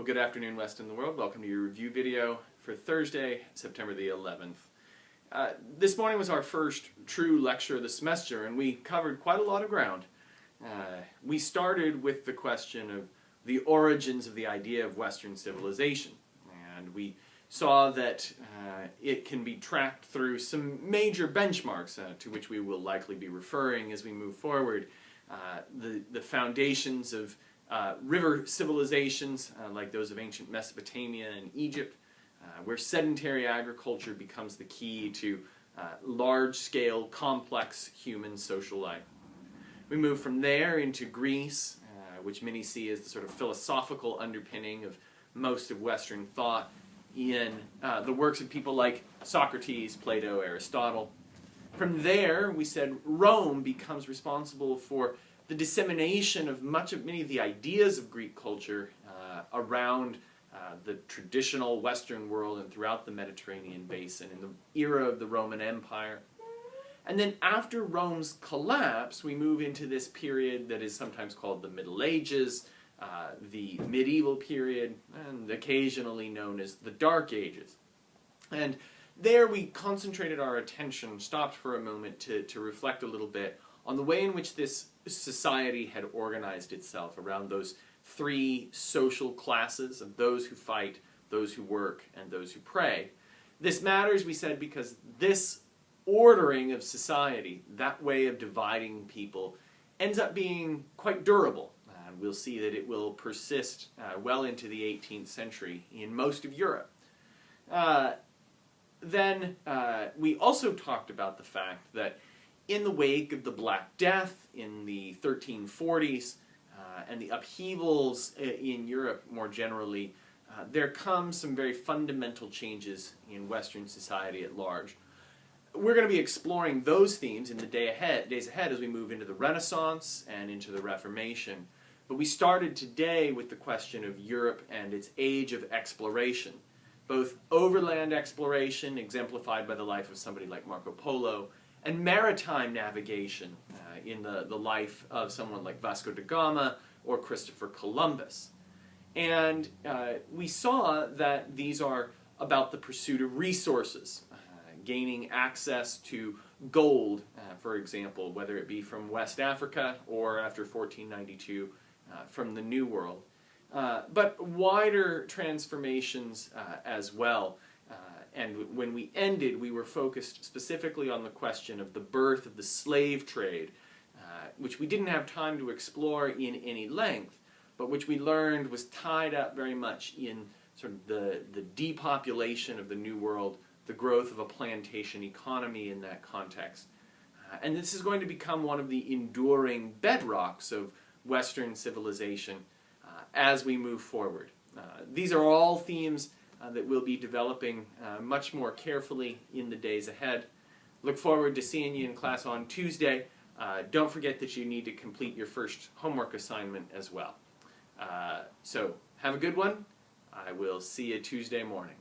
good afternoon, West in the world. Welcome to your review video for Thursday, September the 11th. This morning was our first true lecture of the semester, and we covered quite a lot of ground. We started with the question of the origins of the idea of Western civilization, and we saw that it can be tracked through some major benchmarks to which we will likely be referring as we move forward. The foundations of river civilizations like those of ancient Mesopotamia and Egypt, where sedentary agriculture becomes the key to large-scale, complex human social life. We move from there into Greece, which many see as the sort of philosophical underpinning of most of Western thought in the works of people like Socrates, Plato, Aristotle. From there, we said Rome becomes responsible for the dissemination of many of the ideas of Greek culture around the traditional Western world and throughout the Mediterranean basin in the era of the Roman Empire. And then after Rome's collapse, we move into this period that is sometimes called the Middle Ages, the medieval period, and occasionally known as the Dark Ages. And there we concentrated our attention, stopped for a moment to reflect a little bit on the way in which this society had organized itself around those three social classes of those who fight, those who work, and those who pray. This matters, we said, because this ordering of society, that way of dividing people, ends up being quite durable. We'll see that it will persist well into the 18th century in most of Europe. Then we also talked about the fact that in the wake of the Black Death in the 1340s and the upheavals in Europe more generally, there come some very fundamental changes in Western society at large. We're going to be exploring those themes in the days ahead as we move into the Renaissance and into the Reformation. But we started today with the question of Europe and its age of exploration, both overland exploration, exemplified by the life of somebody like Marco Polo, and maritime navigation in the life of someone like Vasco da Gama or Christopher Columbus. And we saw that these are about the pursuit of resources, gaining access to gold, for example, whether it be from West Africa or after 1492 from the New World. But wider transformations as well. And when we ended, we were focused specifically on the question of the birth of the slave trade, which we didn't have time to explore in any length, but which we learned was tied up very much in sort of the depopulation of the New World, the growth of a plantation economy in that context. And this is going to become one of the enduring bedrocks of Western civilization as we move forward. These are all themes that we'll be developing much more carefully in the days ahead. Look forward to seeing you in class on Tuesday. Don't forget that you need to complete your first homework assignment as well. So have a good one. I will see you Tuesday morning.